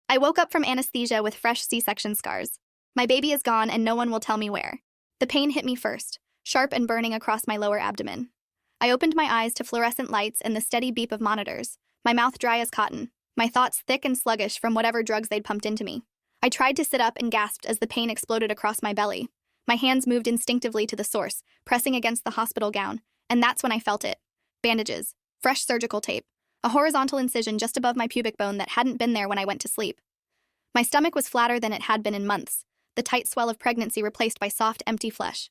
I woke up from anesthesia with fresh C-section scars. My baby is gone and no one will tell me where. The pain hit me first, sharp and burning across my lower abdomen. I opened my eyes to fluorescent lights and the steady beep of monitors, my mouth dry as cotton, my thoughts thick and sluggish from whatever drugs they'd pumped into me. I tried to sit up and gasped as the pain exploded across my belly. My hands moved instinctively to the source, pressing against the hospital gown, and that's when I felt it. Bandages, fresh surgical tape, a horizontal incision just above my pubic bone that hadn't been there when I went to sleep. My stomach was flatter than it had been in months, the tight swell of pregnancy replaced by soft, empty flesh.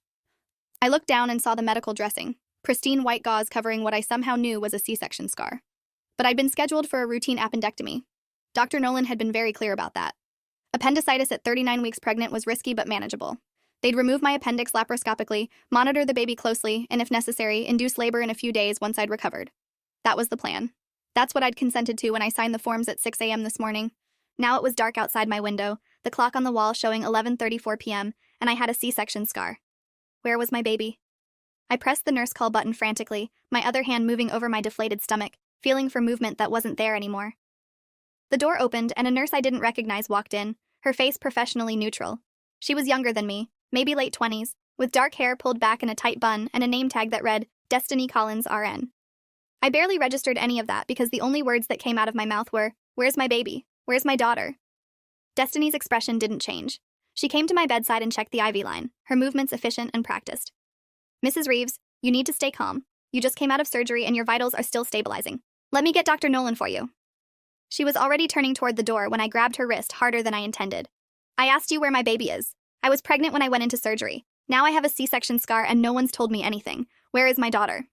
I looked down and saw the medical dressing, pristine white gauze covering what I somehow knew was a C-section scar. But I'd been scheduled for a routine appendectomy. Dr. Nolan had been very clear about that. Appendicitis at 39 weeks pregnant was risky but manageable. They'd remove my appendix laparoscopically, monitor the baby closely, and if necessary, induce labor in a few days once I'd recovered. That was the plan. That's what I'd consented to when I signed the forms at 6 a.m. this morning. Now it was dark outside my window, the clock on the wall showing 11:34 p.m., and I had a C-section scar. Where was my baby? I pressed the nurse call button frantically, my other hand moving over my deflated stomach, feeling for movement that wasn't there anymore. The door opened and a nurse I didn't recognize walked in, her face professionally neutral. She was younger than me, maybe late 20s, with dark hair pulled back in a tight bun and a name tag that read, Destiny Collins, RN. I barely registered any of that because the only words that came out of my mouth were, "Where's my baby? Where's my daughter?" Destiny's expression didn't change. She came to my bedside and checked the IV line, her movements efficient and practiced. "Mrs. Reeves, you need to stay calm. You just came out of surgery and your vitals are still stabilizing. Let me get Dr. Nolan for you." She was already turning toward the door when I grabbed her wrist harder than I intended. "I asked you where my baby is. I was pregnant when I went into surgery. Now I have a C-section scar and no one's told me anything. Where is my daughter?"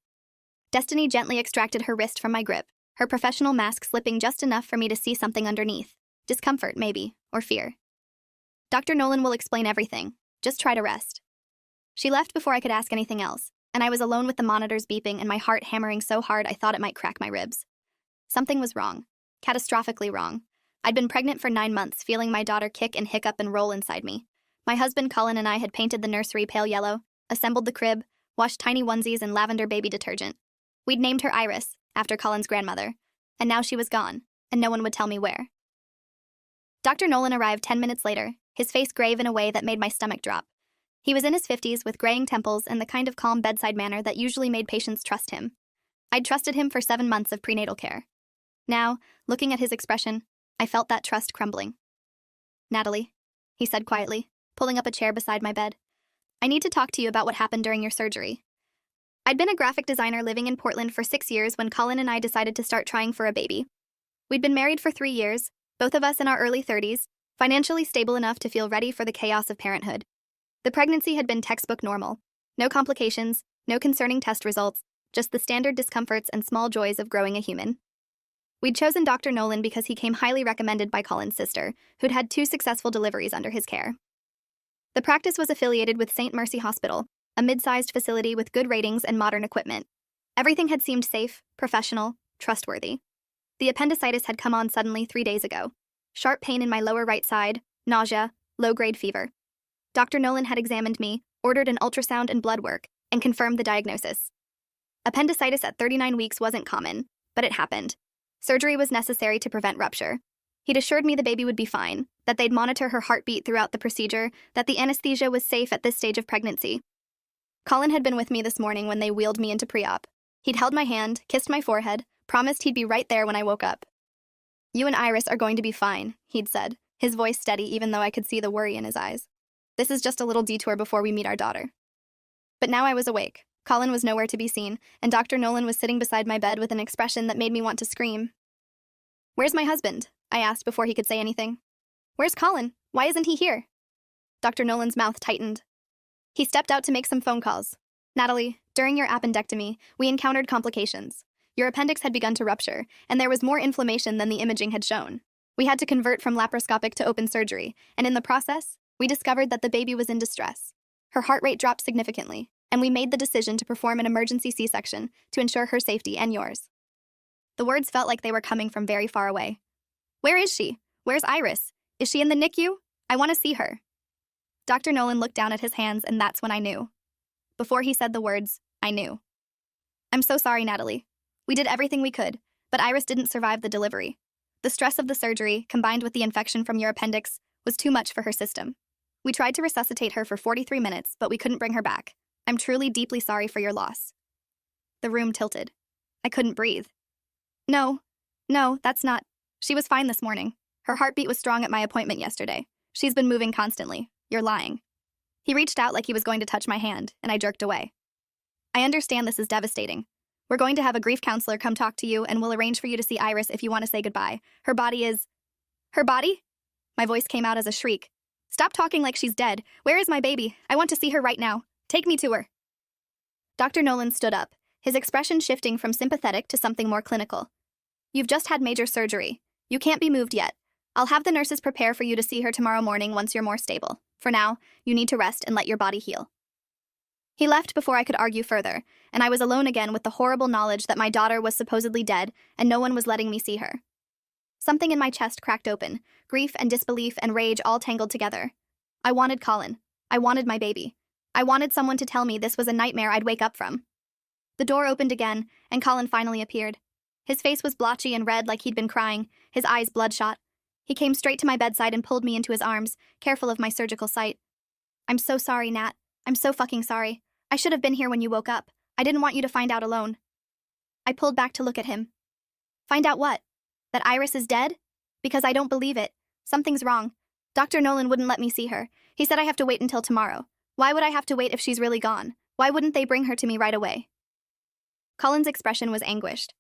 Destiny gently extracted her wrist from my grip, her professional mask slipping just enough for me to see something underneath. Discomfort, maybe, or fear. "Dr. Nolan will explain everything. Just try to rest." She left before I could ask anything else, and I was alone with the monitors beeping and my heart hammering so hard I thought it might crack my ribs. Something was wrong. Catastrophically wrong. I'd been pregnant for 9 months, feeling my daughter kick and hiccup and roll inside me. My husband Colin and I had painted the nursery pale yellow, assembled the crib, washed tiny onesies in lavender baby detergent. We'd named her Iris, after Colin's grandmother, and now she was gone, and no one would tell me where. Dr. Nolan arrived 10 minutes later, his face grave in a way that made my stomach drop. He was in his 50s with graying temples and the kind of calm bedside manner that usually made patients trust him. I'd trusted him for 7 months of prenatal care. Now, looking at his expression, I felt that trust crumbling. "Natalie," he said quietly, pulling up a chair beside my bed. "I need to talk to you about what happened during your surgery." I'd been a graphic designer living in Portland for 6 years when Colin and I decided to start trying for a baby. We'd been married for 3 years, both of us in our early 30s, financially stable enough to feel ready for the chaos of parenthood. The pregnancy had been textbook normal. No complications, no concerning test results, just the standard discomforts and small joys of growing a human. We'd chosen Dr. Nolan because he came highly recommended by Colin's sister, who'd had 2 successful deliveries under his care. The practice was affiliated with St. Mercy Hospital, a mid-sized facility with good ratings and modern equipment. Everything had seemed safe, professional, trustworthy. The appendicitis had come on suddenly 3 days ago. Sharp pain in my lower right side, nausea, low-grade fever. Dr. Nolan had examined me, ordered an ultrasound and blood work, and confirmed the diagnosis. Appendicitis at 39 weeks wasn't common, but it happened. Surgery was necessary to prevent rupture. He'd assured me the baby would be fine, that they'd monitor her heartbeat throughout the procedure, that the anesthesia was safe at this stage of pregnancy. Colin had been with me this morning when they wheeled me into pre-op. He'd held my hand, kissed my forehead, promised he'd be right there when I woke up. "You and Iris are going to be fine," he'd said, his voice steady even though I could see the worry in his eyes. "This is just a little detour before we meet our daughter." But now I was awake. Colin was nowhere to be seen, and Dr. Nolan was sitting beside my bed with an expression that made me want to scream. "Where's my husband?" I asked before he could say anything. "Where's Colin? Why isn't he here?" Dr. Nolan's mouth tightened. He stepped out to make some phone calls. "Natalie, during your appendectomy, we encountered complications. Your appendix had begun to rupture, and there was more inflammation than the imaging had shown. We had to convert from laparoscopic to open surgery, and in the process, we discovered that the baby was in distress. Her heart rate dropped significantly, and we made the decision to perform an emergency C-section to ensure her safety and yours." The words felt like they were coming from very far away. "Where is she? Where's Iris? Is she in the NICU? I want to see her." Dr. Nolan looked down at his hands, and that's when I knew. Before he said the words, I knew. "I'm so sorry, Natalie. We did everything we could, but Iris didn't survive the delivery. The stress of the surgery, combined with the infection from your appendix, was too much for her system. We tried to resuscitate her for 43 minutes, but we couldn't bring her back. I'm truly deeply sorry for your loss. The room tilted. I couldn't breathe. No, that's not. She was fine this morning. Her heartbeat was strong at my appointment yesterday. She's been moving constantly. You're lying. He reached out like he was going to touch my hand, and I jerked away. I understand this is devastating. We're going to have a grief counselor come talk to you, and we'll arrange for you to see Iris if you want to say goodbye. Her body is... Her body? My voice came out as a shriek. Stop talking like she's dead. Where is my baby? I want to see her right now. Take me to her. Dr. Nolan stood up, his expression shifting from sympathetic to something more clinical. You've just had major surgery. You can't be moved yet. I'll have the nurses prepare for you to see her tomorrow morning once you're more stable. For now, you need to rest and let your body heal. He left before I could argue further, and I was alone again with the horrible knowledge that my daughter was supposedly dead and no one was letting me see her. Something in my chest cracked open, grief and disbelief and rage all tangled together. I wanted Colin. I wanted my baby. I wanted someone to tell me this was a nightmare I'd wake up from. The door opened again, and Colin finally appeared. His face was blotchy and red like he'd been crying, his eyes bloodshot. He came straight to my bedside and pulled me into his arms, careful of my surgical site. I'm so sorry, Nat. I'm so fucking sorry. I should have been here when you woke up. I didn't want you to find out alone. I pulled back to look at him. Find out what? That Iris is dead? Because I don't believe it. Something's wrong. Dr. Nolan wouldn't let me see her. He said I have to wait until tomorrow. Why would I have to wait if she's really gone? Why wouldn't they bring her to me right away? Colin's expression was anguished.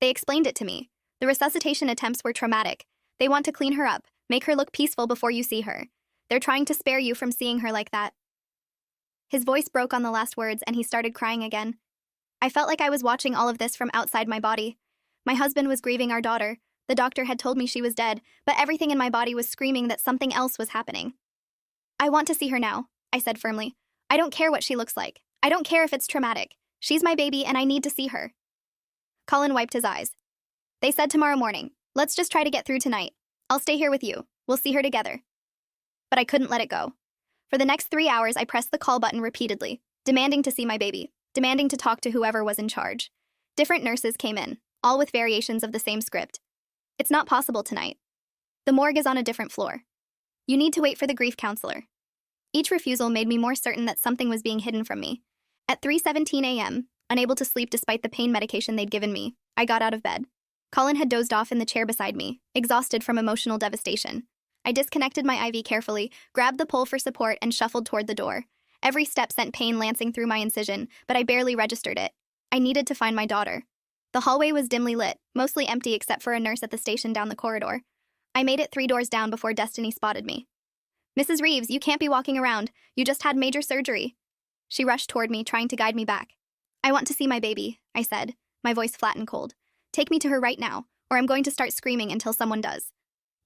They explained it to me. The resuscitation attempts were traumatic. They want to clean her up, make her look peaceful before you see her. They're trying to spare you from seeing her like that. His voice broke on the last words and he started crying again. I felt like I was watching all of this from outside my body. My husband was grieving our daughter. The doctor had told me she was dead, but everything in my body was screaming that something else was happening. I want to see her now, I said firmly. I don't care what she looks like. I don't care if it's traumatic. She's my baby and I need to see her. Colin wiped his eyes. They said tomorrow morning. Let's just try to get through tonight. I'll stay here with you. We'll see her together. But I couldn't let it go. For the next 3 hours, I pressed the call button repeatedly, demanding to see my baby, demanding to talk to whoever was in charge. Different nurses came in, all with variations of the same script. It's not possible tonight. The morgue is on a different floor. You need to wait for the grief counselor. Each refusal made me more certain that something was being hidden from me. At 3:17 a.m., unable to sleep despite the pain medication they'd given me, I got out of bed. Colin had dozed off in the chair beside me, exhausted from emotional devastation. I disconnected my IV carefully, grabbed the pole for support, and shuffled toward the door. Every step sent pain lancing through my incision, but I barely registered it. I needed to find my daughter. The hallway was dimly lit, mostly empty except for a nurse at the station down the corridor. I made it 3 doors down before Destiny spotted me. Mrs. Reeves, you can't be walking around. You just had major surgery. She rushed toward me, trying to guide me back. I want to see my baby, I said, my voice flat and cold. Take me to her right now, or I'm going to start screaming until someone does.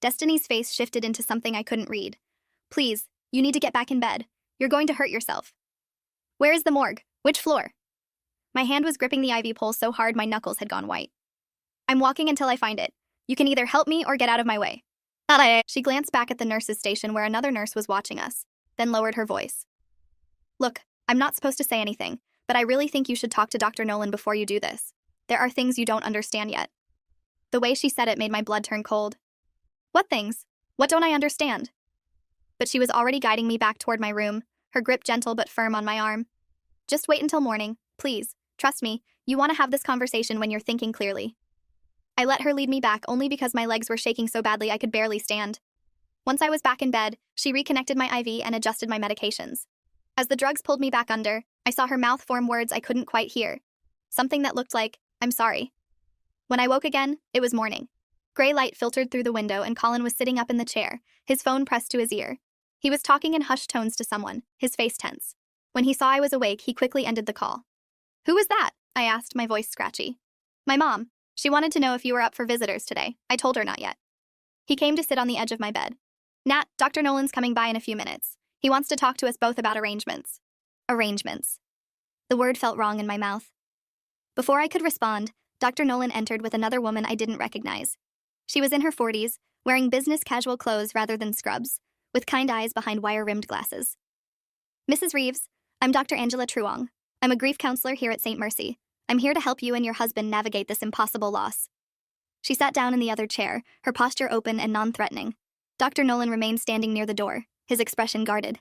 Destiny's face shifted into something I couldn't read. Please, you need to get back in bed. You're going to hurt yourself. Where is the morgue? Which floor? My hand was gripping the IV pole so hard my knuckles had gone white. I'm walking until I find it. You can either help me or get out of my way. She glanced back at the nurse's station where another nurse was watching us, then lowered her voice. Look, I'm not supposed to say anything, but I really think you should talk to Dr. Nolan before you do this. There are things you don't understand yet. The way she said it made my blood turn cold. What things? What don't I understand? But she was already guiding me back toward my room, her grip gentle but firm on my arm. Just wait until morning, please. Trust me, you want to have this conversation when you're thinking clearly. I let her lead me back only because my legs were shaking so badly I could barely stand. Once I was back in bed, she reconnected my IV and adjusted my medications. As the drugs pulled me back under, I saw her mouth form words I couldn't quite hear. Something that looked like, I'm sorry. When I woke again, it was morning. Gray light filtered through the window and Colin was sitting up in the chair, his phone pressed to his ear. He was talking in hushed tones to someone, his face tense. When he saw I was awake, he quickly ended the call. Who was that? I asked, my voice scratchy. My mom. She wanted to know if you were up for visitors today. I told her not yet. He came to sit on the edge of my bed. Nat, Dr. Nolan's coming by in a few minutes. He wants to talk to us both about arrangements. Arrangements. The word felt wrong in my mouth. Before I could respond, Dr. Nolan entered with another woman I didn't recognize. She was in her 40s, wearing business casual clothes rather than scrubs, with kind eyes behind wire-rimmed glasses. Mrs. Reeves, I'm Dr. Angela Truong. I'm a grief counselor here at St. Mercy. I'm here to help you and your husband navigate this impossible loss. She sat down in the other chair, her posture open and non-threatening. Dr. Nolan remained standing near the door, his expression guarded.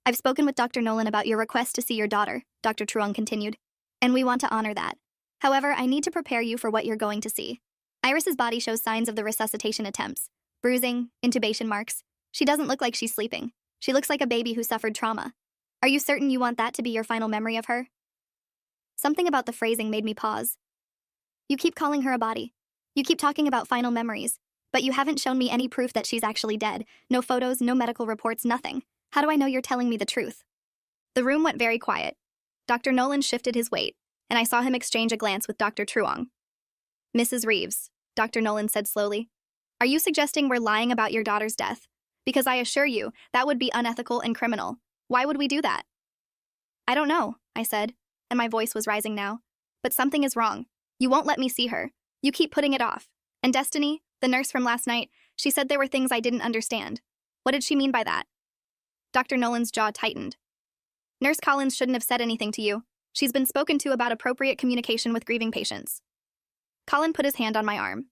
"I've spoken with Dr. Nolan about your request to see your daughter," Dr. Truong continued, "and we want to honor that. However, I need to prepare you for what you're going to see. Iris's body shows signs of the resuscitation attempts. Bruising, intubation marks. She doesn't look like she's sleeping. She looks like a baby who suffered trauma. Are you certain you want that to be your final memory of her?" Something about the phrasing made me pause. "You keep calling her a body. You keep talking about final memories, but you haven't shown me any proof that she's actually dead. No photos, no medical reports, nothing. How do I know you're telling me the truth?" The room went very quiet. Dr. Nolan shifted his weight, and I saw him exchange a glance with Dr. Truong. "Mrs. Reeves," Dr. Nolan said slowly, "are you suggesting we're lying about your daughter's death? Because I assure you, that would be unethical and criminal. Why would we do that?" "I don't know," I said, and my voice was rising now. "But something is wrong. You won't let me see her. You keep putting it off. And Destiny, the nurse from last night, she said there were things I didn't understand. What did she mean by that?" Dr. Nolan's jaw tightened. "Nurse Collins shouldn't have said anything to you. She's been spoken to about appropriate communication with grieving patients." Colin put his hand on my arm.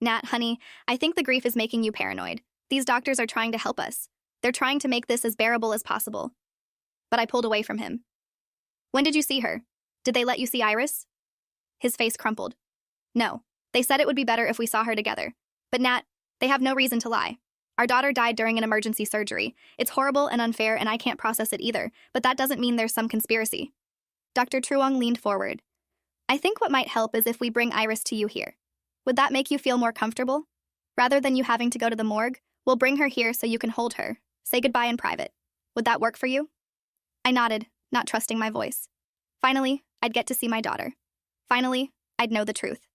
"Nat, honey, I think the grief is making you paranoid. These doctors are trying to help us. They're trying to make this as bearable as possible." But I pulled away from him. "When did you see her? Did they let you see Iris?" His face crumpled. "No. They said it would be better if we saw her together. But Nat, they have no reason to lie. Our daughter died during an emergency surgery. It's horrible and unfair, and I can't process it either, but that doesn't mean there's some conspiracy." Dr. Truong leaned forward. "I think what might help is if we bring Iris to you here. Would that make you feel more comfortable? Rather than you having to go to the morgue, we'll bring her here so you can hold her, say goodbye in private. Would that work for you?" I nodded, not trusting my voice. Finally, I'd get to see my daughter. Finally, I'd know the truth.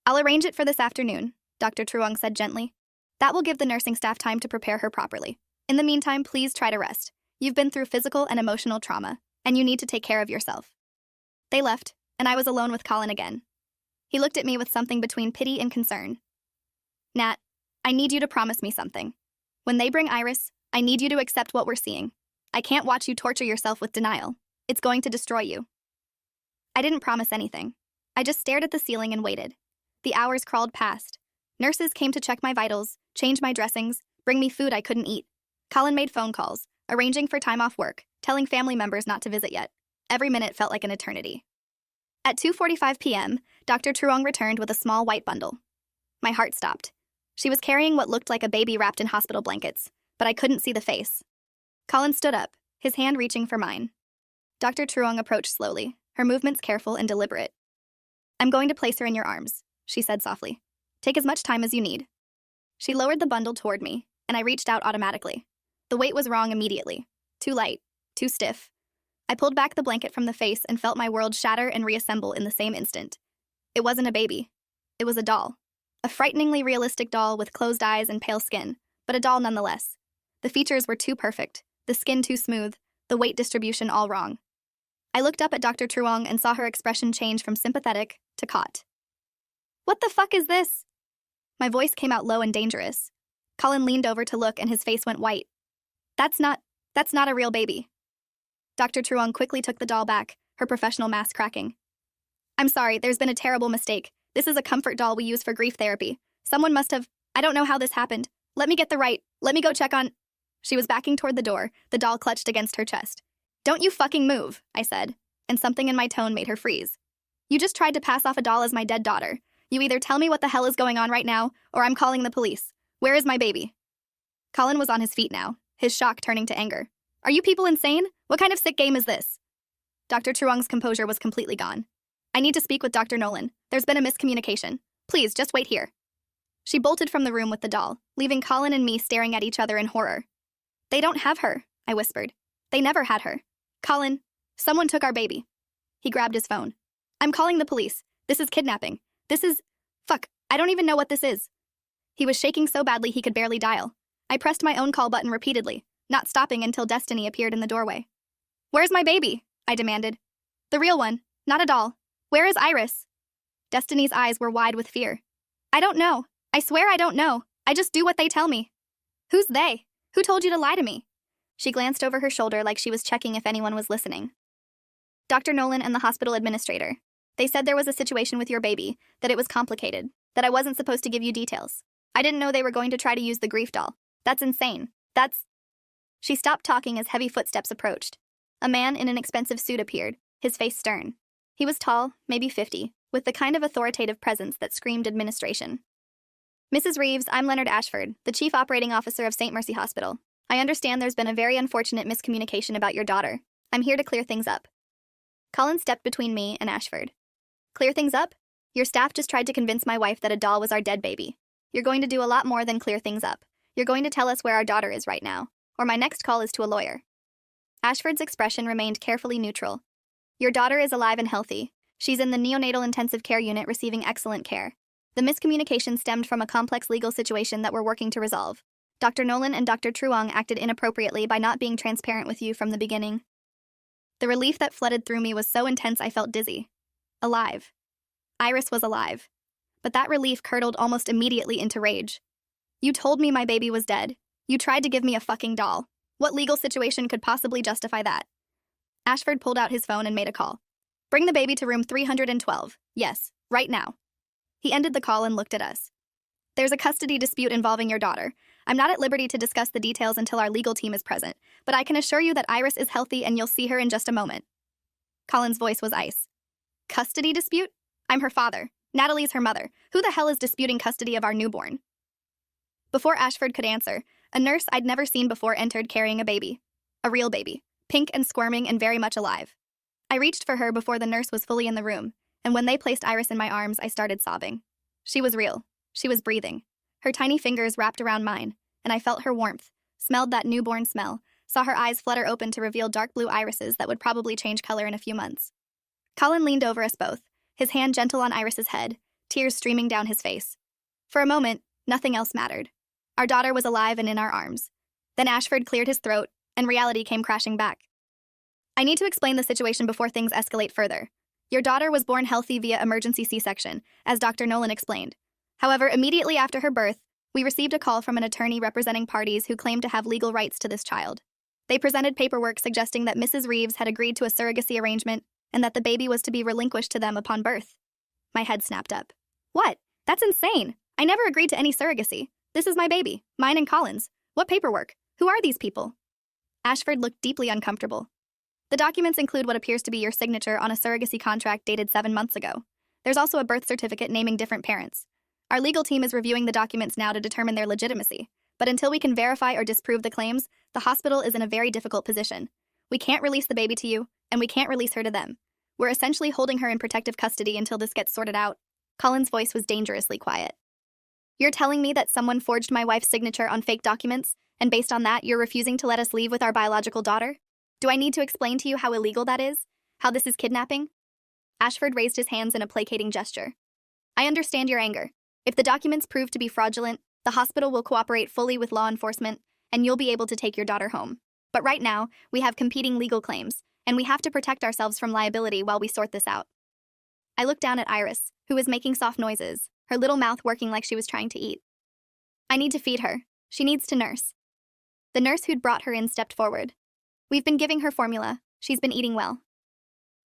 "I'll arrange it for this afternoon," Dr. Truong said gently. "That will give the nursing staff time to prepare her properly. In the meantime, please try to rest. You've been through physical and emotional trauma, and you need to take care of yourself." They left, and I was alone with Colin again. He looked at me with something between pity and concern. "Nat, I need you to promise me something. When they bring Iris, I need you to accept what we're seeing. I can't watch you torture yourself with denial. It's going to destroy you." I didn't promise anything. I just stared at the ceiling and waited. The hours crawled past. Nurses came to check my vitals, change my dressings, bring me food I couldn't eat. Colin made phone calls, arranging for time off work, telling family members not to visit yet. Every minute felt like an eternity. At 2:45 p.m., Dr. Truong returned with a small white bundle. My heart stopped. She was carrying what looked like a baby wrapped in hospital blankets, but I couldn't see the face. Colin stood up, his hand reaching for mine. Dr. Truong approached slowly, her movements careful and deliberate. "I'm going to place her in your arms," she said softly. "Take as much time as you need." She lowered the bundle toward me, and I reached out automatically. The weight was wrong immediately. Too light, too stiff. I pulled back the blanket from the face and felt my world shatter and reassemble in the same instant. It wasn't a baby. It was a doll. A frighteningly realistic doll with closed eyes and pale skin, but a doll nonetheless. The features were too perfect, the skin too smooth, the weight distribution all wrong. I looked up at Dr. Truong and saw her expression change from sympathetic to caught. "What the fuck is this?" My voice came out low and dangerous. Colin leaned over to look and his face went white. That's not a real baby." Dr. Truong quickly took the doll back, her professional mask cracking. "I'm sorry, there's been a terrible mistake. This is a comfort doll we use for grief therapy. Someone must have, I don't know how this happened. Let me go check on." She was backing toward the door, the doll clutched against her chest. "Don't you fucking move," I said, and something in my tone made her freeze. "You just tried to pass off a doll as my dead daughter. You either tell me what the hell is going on right now, or I'm calling the police. Where is my baby?" Colin was on his feet now, his shock turning to anger. "Are you people insane? What kind of sick game is this?" Dr. Truong's composure was completely gone. "I need to speak with Dr. Nolan. There's been a miscommunication. Please, just wait here." She bolted from the room with the doll, leaving Colin and me staring at each other in horror. "They don't have her," I whispered. "They never had her. Colin, someone took our baby." He grabbed his phone. "I'm calling the police. This is kidnapping. This is... Fuck, I don't even know what this is." He was shaking so badly he could barely dial. I pressed my own call button repeatedly, not stopping until Destiny appeared in the doorway. "Where's my baby?" I demanded. "The real one, not a doll. Where is Iris?" Destiny's eyes were wide with fear. "I don't know. I swear I don't know. I just do what they tell me." "Who's they? Who told you to lie to me?" She glanced over her shoulder like she was checking if anyone was listening. "Dr. Nolan and the hospital administrator. They said there was a situation with your baby, that it was complicated. That I wasn't supposed to give you details. I didn't know they were going to try to use the grief doll. That's insane. She stopped talking as heavy footsteps approached. A man in an expensive suit appeared, his face stern. He was tall, maybe 50, with the kind of authoritative presence that screamed administration. Mrs. Reeves, I'm Leonard Ashford, the Chief Operating Officer of St. Mercy Hospital. I understand there's been a very unfortunate miscommunication about your daughter. I'm here to clear things up. Colin stepped between me and Ashford. Clear things up? Your staff just tried to convince my wife that a doll was our dead baby. You're going to do a lot more than clear things up. You're going to tell us where our daughter is right now, or my next call is to a lawyer. Ashford's expression remained carefully neutral. Your daughter is alive and healthy. She's in the neonatal intensive care unit receiving excellent care. The miscommunication stemmed from a complex legal situation that we're working to resolve. Dr. Nolan and Dr. Truong acted inappropriately by not being transparent with you from the beginning. The relief that flooded through me was so intense I felt dizzy. Alive. Iris was alive. But that relief curdled almost immediately into rage. You told me my baby was dead. You tried to give me a fucking doll. What legal situation could possibly justify that? Ashford pulled out his phone and made a call. Bring the baby to room 312. Yes, right now. He ended the call and looked at us. There's a custody dispute involving your daughter. I'm not at liberty to discuss the details until our legal team is present, but I can assure you that Iris is healthy and you'll see her in just a moment. Colin's voice was ice. Custody dispute? I'm her father. Natalie's her mother. Who the hell is disputing custody of our newborn? Before Ashford could answer, a nurse I'd never seen before entered carrying a baby. A real baby. Pink and squirming and very much alive. I reached for her before the nurse was fully in the room, and when they placed Iris in my arms, I started sobbing. She was real. She was breathing. Her tiny fingers wrapped around mine, and I felt her warmth, smelled that newborn smell, saw her eyes flutter open to reveal dark blue irises that would probably change color in a few months. Colin leaned over us both, his hand gentle on Iris's head, tears streaming down his face. For a moment, nothing else mattered. Our daughter was alive and in our arms. Then Ashford cleared his throat, and reality came crashing back. I need to explain the situation before things escalate further. Your daughter was born healthy via emergency C-section, as Dr. Nolan explained. However, immediately after her birth, we received a call from an attorney representing parties who claimed to have legal rights to this child. They presented paperwork suggesting that Mrs. Reeves had agreed to a surrogacy arrangement and that the baby was to be relinquished to them upon birth. My head snapped up. What? That's insane! I never agreed to any surrogacy. This is my baby, mine and Colin's. What paperwork? Who are these people? Ashford looked deeply uncomfortable. The documents include what appears to be your signature on a surrogacy contract dated 7 months ago. There's also a birth certificate naming different parents. Our legal team is reviewing the documents now to determine their legitimacy, but until we can verify or disprove the claims, the hospital is in a very difficult position. We can't release the baby to you, and we can't release her to them. We're essentially holding her in protective custody until this gets sorted out. Colin's voice was dangerously quiet. You're telling me that someone forged my wife's signature on fake documents, and based on that, you're refusing to let us leave with our biological daughter? Do I need to explain to you how illegal that is? How this is kidnapping? Ashford raised his hands in a placating gesture. I understand your anger. If the documents prove to be fraudulent, the hospital will cooperate fully with law enforcement, and you'll be able to take your daughter home. But right now, we have competing legal claims, and we have to protect ourselves from liability while we sort this out. I looked down at Iris, who was making soft noises, her little mouth working like she was trying to eat. I need to feed her. She needs to nurse. The nurse who'd brought her in stepped forward. We've been giving her formula. She's been eating well.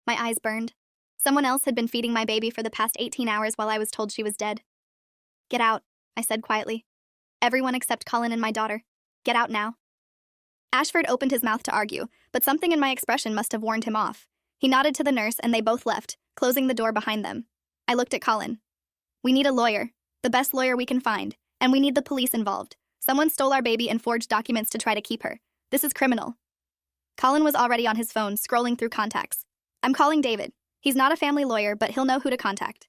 My eyes burned. Someone else had been feeding my baby for the past 18 hours while I was told she was dead. Get out, I said quietly. Everyone except Colin and my daughter. Get out now. Ashford opened his mouth to argue, but something in my expression must have warned him off. He nodded to the nurse and they both left, closing the door behind them. I looked at Colin. We need a lawyer, the best lawyer we can find, and we need the police involved. Someone stole our baby and forged documents to try to keep her. This is criminal. Colin was already on his phone, scrolling through contacts. I'm calling David. He's not a family lawyer, but he'll know who to contact.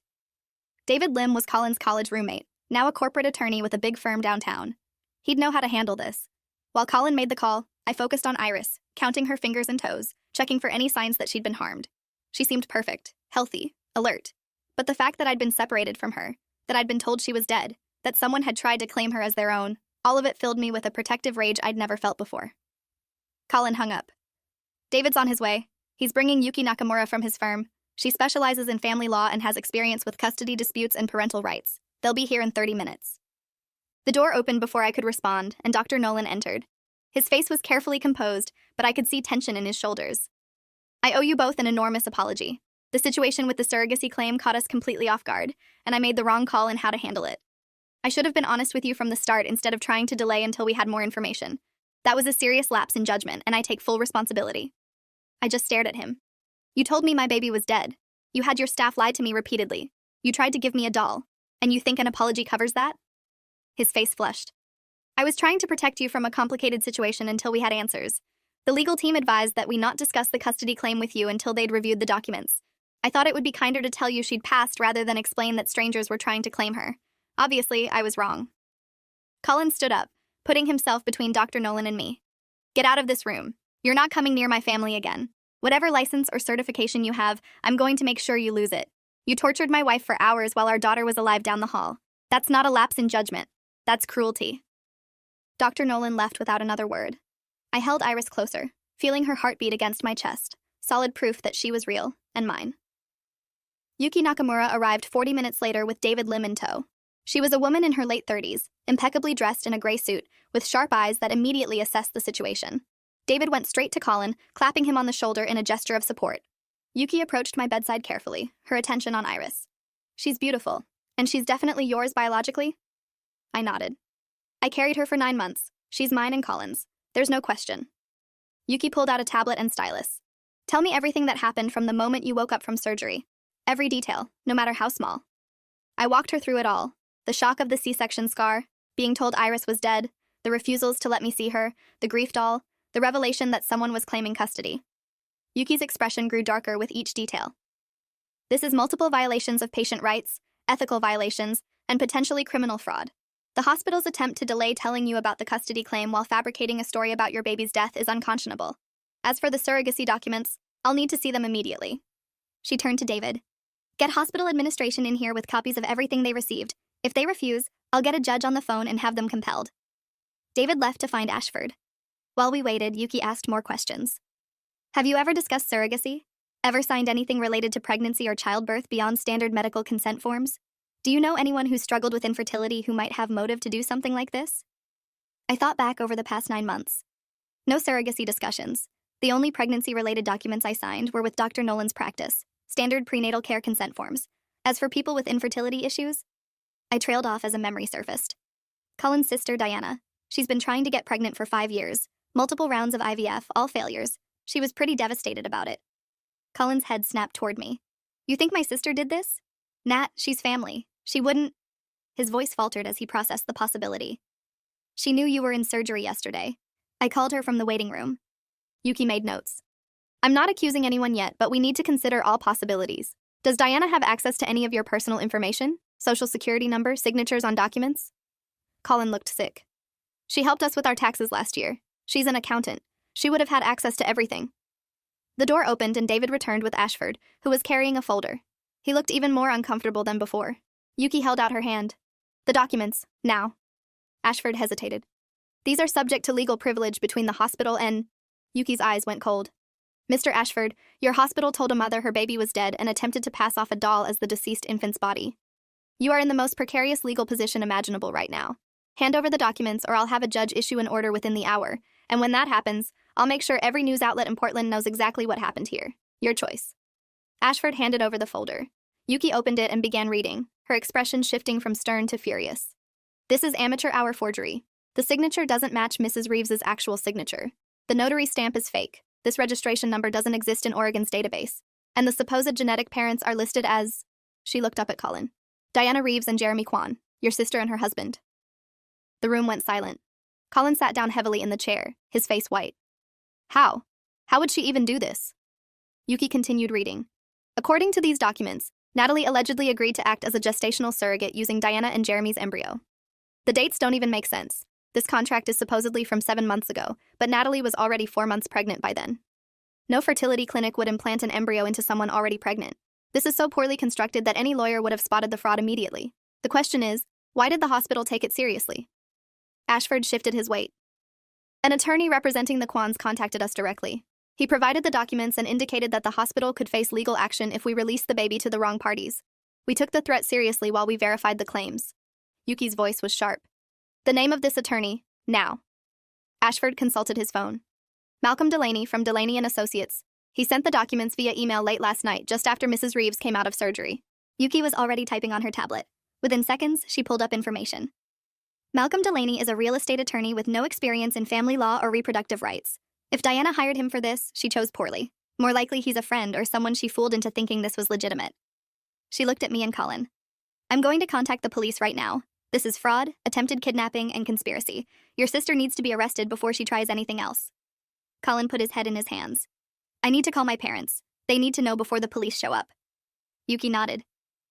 David Lim was Colin's college roommate, now a corporate attorney with a big firm downtown. He'd know how to handle this. While Colin made the call, I focused on Iris, counting her fingers and toes, checking for any signs that she'd been harmed. She seemed perfect, healthy, alert. But the fact that I'd been separated from her, that I'd been told she was dead, that someone had tried to claim her as their own, all of it filled me with a protective rage I'd never felt before. Colin hung up. David's on his way. He's bringing Yuki Nakamura from his firm. She specializes in family law and has experience with custody disputes and parental rights. They'll be here in 30 minutes. The door opened before I could respond, and Dr. Nolan entered. His face was carefully composed, but I could see tension in his shoulders. I owe you both an enormous apology. The situation with the surrogacy claim caught us completely off guard, and I made the wrong call in how to handle it. I should have been honest with you from the start instead of trying to delay until we had more information. That was a serious lapse in judgment, and I take full responsibility. I just stared at him. You told me my baby was dead. You had your staff lie to me repeatedly. You tried to give me a doll. And you think an apology covers that? His face flushed. I was trying to protect you from a complicated situation until we had answers. The legal team advised that we not discuss the custody claim with you until they'd reviewed the documents. I thought it would be kinder to tell you she'd passed rather than explain that strangers were trying to claim her. Obviously, I was wrong. Colin stood up, putting himself between Dr. Nolan and me. Get out of this room. You're not coming near my family again. Whatever license or certification you have, I'm going to make sure you lose it. You tortured my wife for hours while our daughter was alive down the hall. That's not a lapse in judgment. That's cruelty. Dr. Nolan left without another word. I held Iris closer, feeling her heartbeat against my chest, solid proof that she was real, and mine. Yuki Nakamura arrived 40 minutes later with David Lim in tow. She was a woman in her late 30s, impeccably dressed in a gray suit, with sharp eyes that immediately assessed the situation. David went straight to Colin, clapping him on the shoulder in a gesture of support. Yuki approached my bedside carefully, her attention on Iris. She's beautiful, and she's definitely yours biologically? I nodded. I carried her for 9 months. She's mine and Colin's. There's no question. Yuki pulled out a tablet and stylus. Tell me everything that happened from the moment you woke up from surgery. Every detail, no matter how small. I walked her through it all. The shock of the C-section scar, being told Iris was dead, the refusals to let me see her, the grief doll, the revelation that someone was claiming custody. Yuki's expression grew darker with each detail. This is multiple violations of patient rights, ethical violations, and potentially criminal fraud. The hospital's attempt to delay telling you about the custody claim while fabricating a story about your baby's death is unconscionable. As for the surrogacy documents, I'll need to see them immediately. She turned to David. Get hospital administration in here with copies of everything they received. If they refuse, I'll get a judge on the phone and have them compelled. David left to find Ashford. While we waited, Yuki asked more questions. Have you ever discussed surrogacy? Ever signed anything related to pregnancy or childbirth beyond standard medical consent forms? Do you know anyone who's struggled with infertility who might have motive to do something like this? I thought back over the past 9 months. No surrogacy discussions. The only pregnancy-related documents I signed were with Dr. Nolan's practice, standard prenatal care consent forms. As for people with infertility issues, I trailed off as a memory surfaced. Colin's sister, Diana. She's been trying to get pregnant for 5 years. Multiple rounds of IVF, all failures. She was pretty devastated about it. Colin's head snapped toward me. You think my sister did this? Nat, she's family. She wouldn't... His voice faltered as he processed the possibility. She knew you were in surgery yesterday. I called her from the waiting room. Yuki made notes. I'm not accusing anyone yet, but we need to consider all possibilities. Does Diana have access to any of your personal information? Social security number, signatures on documents? Colin looked sick. She helped us with our taxes last year. She's an accountant. She would have had access to everything. The door opened and David returned with Ashford, who was carrying a folder. He looked even more uncomfortable than before. Yuki held out her hand. The documents, now. Ashford hesitated. These are subject to legal privilege between the hospital and... Yuki's eyes went cold. Mr. Ashford, your hospital told a mother her baby was dead and attempted to pass off a doll as the deceased infant's body. You are in the most precarious legal position imaginable right now. Hand over the documents or I'll have a judge issue an order within the hour, and when that happens, I'll make sure every news outlet in Portland knows exactly what happened here. Your choice. Ashford handed over the folder. Yuki opened it and began reading, her expression shifting from stern to furious. This is amateur hour forgery. The signature doesn't match Mrs. Reeves's actual signature. The notary stamp is fake. This registration number doesn't exist in Oregon's database. And the supposed genetic parents are listed as... She looked up at Colin. Diana Reeves and Jeremy Kwan, your sister and her husband. The room went silent. Colin sat down heavily in the chair, his face white. How? How would she even do this? Yuki continued reading. According to these documents, Natalie allegedly agreed to act as a gestational surrogate using Diana and Jeremy's embryo. The dates don't even make sense. This contract is supposedly from 7 months ago, but Natalie was already 4 months pregnant by then. No fertility clinic would implant an embryo into someone already pregnant. This is so poorly constructed that any lawyer would have spotted the fraud immediately. The question is, why did the hospital take it seriously? Ashford shifted his weight. An attorney representing the Kwans contacted us directly. He provided the documents and indicated that the hospital could face legal action if we released the baby to the wrong parties. We took the threat seriously while we verified the claims. Yuki's voice was sharp. The name of this attorney, now. Ashford consulted his phone. Malcolm Delaney from Delaney & Associates. He sent the documents via email late last night, just after Mrs. Reeves came out of surgery. Yuki was already typing on her tablet. Within seconds, she pulled up information. Malcolm Delaney is a real estate attorney with no experience in family law or reproductive rights. If Diana hired him for this, she chose poorly. More likely he's a friend or someone she fooled into thinking this was legitimate. She looked at me and Colin. I'm going to contact the police right now. This is fraud, attempted kidnapping, and conspiracy. Your sister needs to be arrested before she tries anything else. Colin put his head in his hands. I need to call my parents. They need to know before the police show up. Yuki nodded.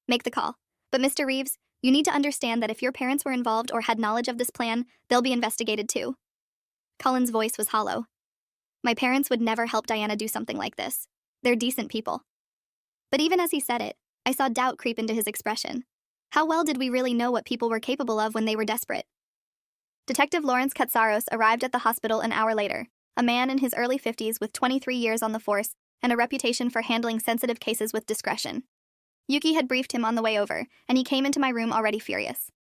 Make the call. But Mr. Reeves, you need to understand that if your parents were involved or had knowledge of this plan, they'll be investigated too. Colin's voice was hollow. My parents would never help Diana do something like this. They're decent people. But even as he said it, I saw doubt creep into his expression. How well did we really know what people were capable of when they were desperate? Detective Lawrence Katsaros arrived at the hospital an hour later, a man in his early 50s with 23 years on the force and a reputation for handling sensitive cases with discretion. Yuki had briefed him on the way over, and he came into my room already furious.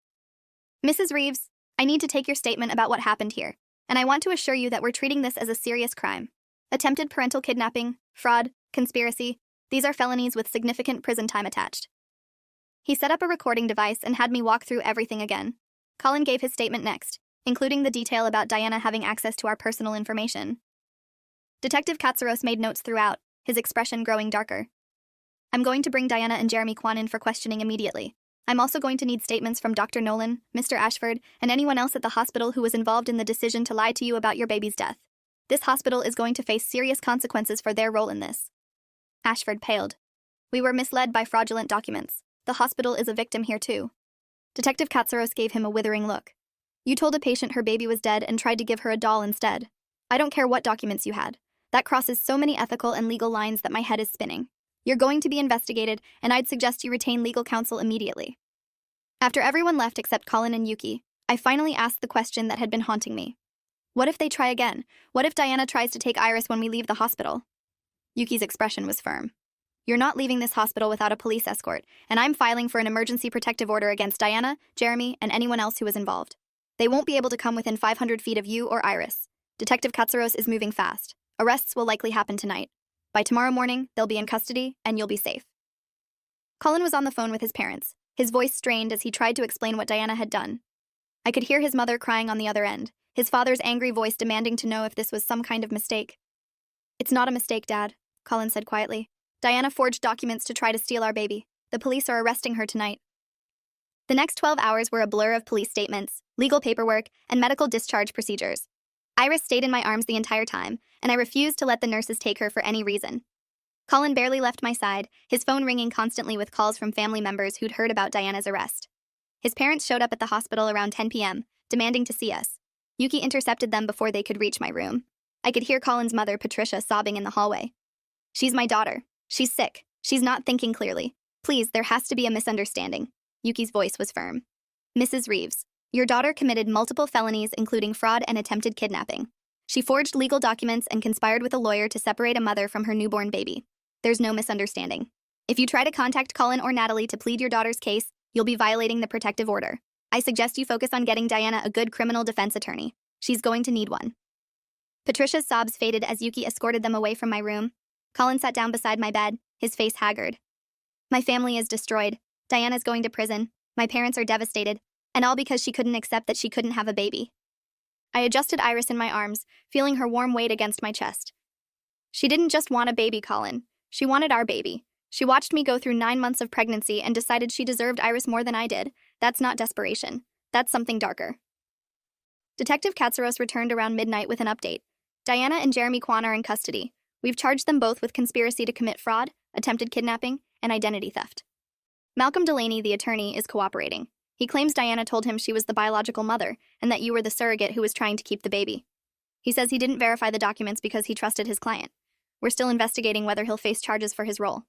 Mrs. Reeves, I need to take your statement about what happened here, and I want to assure you that we're treating this as a serious crime. Attempted parental kidnapping, fraud, conspiracy, these are felonies with significant prison time attached. He set up a recording device and had me walk through everything again. Colin gave his statement next, including the detail about Diana having access to our personal information. Detective Katsaros made notes throughout, his expression growing darker. I'm going to bring Diana and Jeremy Kwan in for questioning immediately. I'm also going to need statements from Dr. Nolan, Mr. Ashford, and anyone else at the hospital who was involved in the decision to lie to you about your baby's death. This hospital is going to face serious consequences for their role in this. Ashford paled. We were misled by fraudulent documents. The hospital is a victim here too. Detective Katsaros gave him a withering look. You told a patient her baby was dead and tried to give her a doll instead. I don't care what documents you had. That crosses so many ethical and legal lines that my head is spinning. You're going to be investigated, and I'd suggest you retain legal counsel immediately. After everyone left except Colin and Yuki, I finally asked the question that had been haunting me. What if they try again? What if Diana tries to take Iris when we leave the hospital? Yuki's expression was firm. You're not leaving this hospital without a police escort, and I'm filing for an emergency protective order against Diana, Jeremy, and anyone else who was involved. They won't be able to come within 500 feet of you or Iris. Detective Katsaros is moving fast. Arrests will likely happen tonight. By tomorrow morning, they'll be in custody, and you'll be safe. Colin was on the phone with his parents, his voice strained as he tried to explain what Diana had done. I could hear his mother crying on the other end, his father's angry voice demanding to know if this was some kind of mistake. It's not a mistake, Dad, Colin said quietly. Diana forged documents to try to steal our baby. The police are arresting her tonight. The next 12 hours were a blur of police statements, legal paperwork, and medical discharge procedures. Iris stayed in my arms the entire time, and I refused to let the nurses take her for any reason. Colin barely left my side, his phone ringing constantly with calls from family members who'd heard about Diana's arrest. His parents showed up at the hospital around 10 p.m., demanding to see us. Yuki intercepted them before they could reach my room. I could hear Colin's mother, Patricia, sobbing in the hallway. She's my daughter. She's sick. She's not thinking clearly. Please, there has to be a misunderstanding. Yuki's voice was firm. Mrs. Reeves, your daughter committed multiple felonies, including fraud and attempted kidnapping. She forged legal documents and conspired with a lawyer to separate a mother from her newborn baby. There's no misunderstanding. If you try to contact Colin or Natalie to plead your daughter's case, you'll be violating the protective order. I suggest you focus on getting Diana a good criminal defense attorney. She's going to need one. Patricia's sobs faded as Yuki escorted them away from my room. Colin sat down beside my bed, his face haggard. My family is destroyed. Diana's going to prison. My parents are devastated. And all because she couldn't accept that she couldn't have a baby. I adjusted Iris in my arms, feeling her warm weight against my chest. She didn't just want a baby, Colin. She wanted our baby. She watched me go through 9 months of pregnancy and decided she deserved Iris more than I did. That's not desperation. That's something darker. Detective Katsaros returned around midnight with an update. Diana and Jeremy Kwan are in custody. We've charged them both with conspiracy to commit fraud, attempted kidnapping, and identity theft. Malcolm Delaney, the attorney, is cooperating. He claims Diana told him she was the biological mother and that you were the surrogate who was trying to keep the baby. He says he didn't verify the documents because he trusted his client. We're still investigating whether he'll face charges for his role.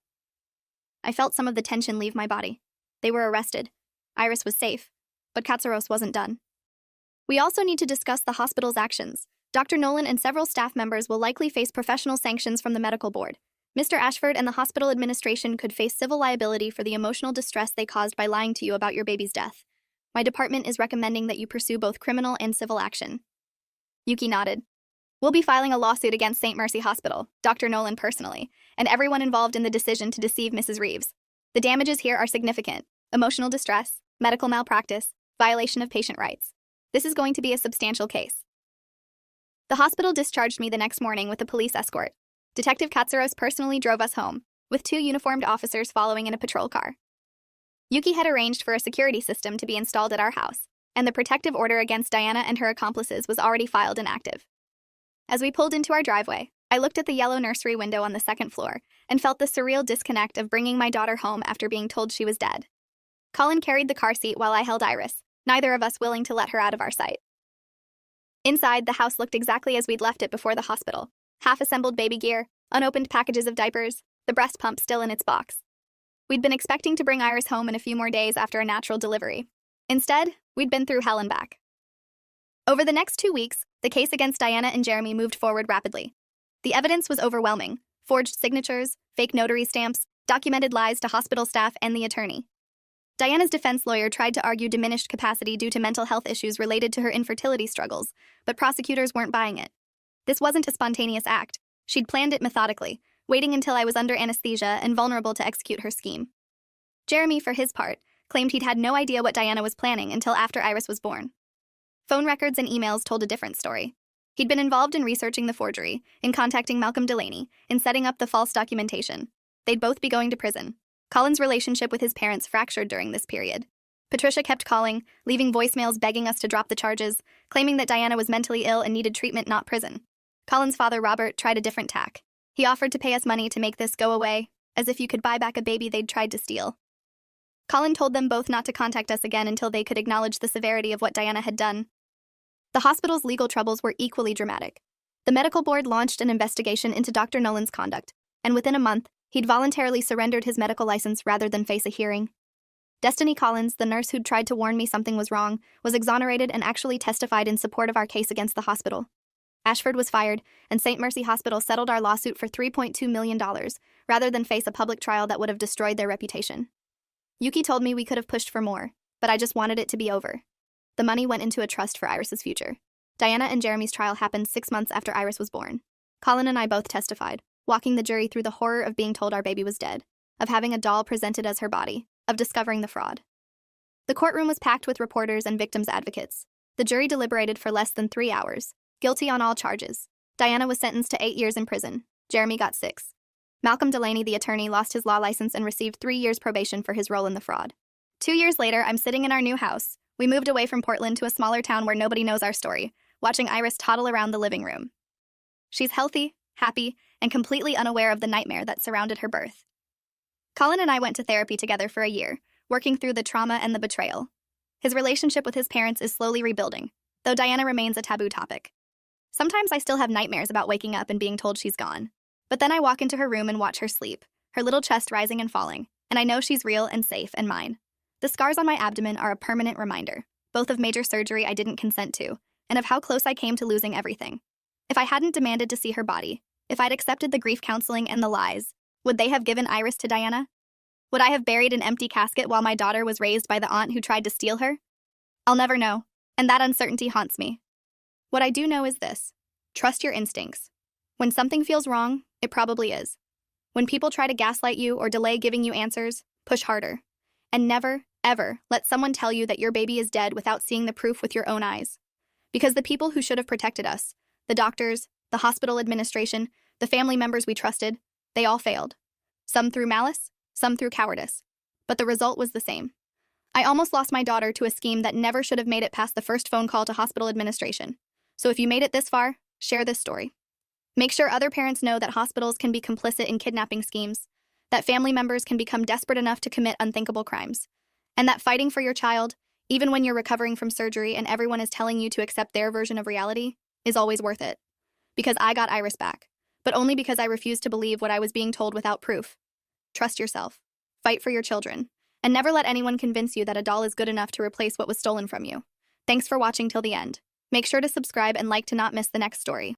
I felt some of the tension leave my body. They were arrested. Iris was safe, but Katsaros wasn't done. We also need to discuss the hospital's actions. Dr. Nolan and several staff members will likely face professional sanctions from the medical board. Mr. Ashford and the hospital administration could face civil liability for the emotional distress they caused by lying to you about your baby's death. My department is recommending that you pursue both criminal and civil action. Yuki nodded. We'll be filing a lawsuit against St. Mercy Hospital, Dr. Nolan personally, and everyone involved in the decision to deceive Mrs. Reeves. The damages here are significant: emotional distress, medical malpractice, violation of patient rights. This is going to be a substantial case. The hospital discharged me the next morning with a police escort. Detective Katsaros personally drove us home, with 2 uniformed officers following in a patrol car. Yuki had arranged for a security system to be installed at our house, and the protective order against Diana and her accomplices was already filed and active. As we pulled into our driveway, I looked at the yellow nursery window on the 2nd floor and felt the surreal disconnect of bringing my daughter home after being told she was dead. Colin carried the car seat while I held Iris, neither of us willing to let her out of our sight. Inside, the house looked exactly as we'd left it before the hospital: half-assembled baby gear, unopened packages of diapers, the breast pump still in its box. We'd been expecting to bring Iris home in a few more days after a natural delivery. Instead, we'd been through hell and back. Over the next 2 weeks, the case against Diana and Jeremy moved forward rapidly. The evidence was overwhelming: forged signatures, fake notary stamps, documented lies to hospital staff and the attorney. Diana's defense lawyer tried to argue diminished capacity due to mental health issues related to her infertility struggles, but prosecutors weren't buying it. This wasn't a spontaneous act. She'd planned it methodically, waiting until I was under anesthesia and vulnerable to execute her scheme. Jeremy, for his part, claimed he'd had no idea what Diana was planning until after Iris was born. Phone records and emails told a different story. He'd been involved in researching the forgery, in contacting Malcolm Delaney, in setting up the false documentation. They'd both be going to prison. Colin's relationship with his parents fractured during this period. Patricia kept calling, leaving voicemails begging us to drop the charges, claiming that Diana was mentally ill and needed treatment, not prison. Colin's father, Robert, tried a different tack. He offered to pay us money to make this go away, as if you could buy back a baby they'd tried to steal. Colin told them both not to contact us again until they could acknowledge the severity of what Diana had done. The hospital's legal troubles were equally dramatic. The medical board launched an investigation into Dr. Nolan's conduct, and within a month, he'd voluntarily surrendered his medical license rather than face a hearing. Destiny Collins, the nurse who'd tried to warn me something was wrong, was exonerated and actually testified in support of our case against the hospital. Ashford was fired, and St. Mercy Hospital settled our lawsuit for $3.2 million, rather than face a public trial that would have destroyed their reputation. Yuki told me we could have pushed for more, but I just wanted it to be over. The money went into a trust for Iris's future. Diana and Jeremy's trial happened 6 months after Iris was born. Colin and I both testified, walking the jury through the horror of being told our baby was dead, of having a doll presented as her body, of discovering the fraud. The courtroom was packed with reporters and victims' advocates. The jury deliberated for less than 3 hours, guilty on all charges. Diana was sentenced to 8 years in prison. Jeremy got 6. Malcolm Delaney, the attorney, lost his law license and received 3 years probation for his role in the fraud. 2 years later, I'm sitting in our new house. We moved away from Portland to a smaller town where nobody knows our story, watching Iris toddle around the living room. She's healthy, happy, and completely unaware of the nightmare that surrounded her birth. Colin and I went to therapy together for a year, working through the trauma and the betrayal. His relationship with his parents is slowly rebuilding, though Diana remains a taboo topic. Sometimes I still have nightmares about waking up and being told she's gone. But then I walk into her room and watch her sleep, her little chest rising and falling, and I know she's real and safe and mine. The scars on my abdomen are a permanent reminder, both of major surgery I didn't consent to, and of how close I came to losing everything. If I hadn't demanded to see her body, if I'd accepted the grief counseling and the lies, would they have given Iris to Diana? Would I have buried an empty casket while my daughter was raised by the aunt who tried to steal her? I'll never know, and that uncertainty haunts me. What I do know is this: trust your instincts. When something feels wrong, it probably is. When people try to gaslight you or delay giving you answers, push harder. And never, ever let someone tell you that your baby is dead without seeing the proof with your own eyes. Because the people who should have protected us, the doctors, the hospital administration, the family members we trusted, they all failed. Some through malice, some through cowardice. But the result was the same. I almost lost my daughter to a scheme that never should have made it past the first phone call to hospital administration. So if you made it this far, share this story. Make sure other parents know that hospitals can be complicit in kidnapping schemes, that family members can become desperate enough to commit unthinkable crimes, and that fighting for your child, even when you're recovering from surgery and everyone is telling you to accept their version of reality, is always worth it. Because I got Iris back, but only because I refused to believe what I was being told without proof. Trust yourself, fight for your children, and never let anyone convince you that a doll is good enough to replace what was stolen from you. Thanks for watching till the end. Make sure to subscribe and like to not miss the next story.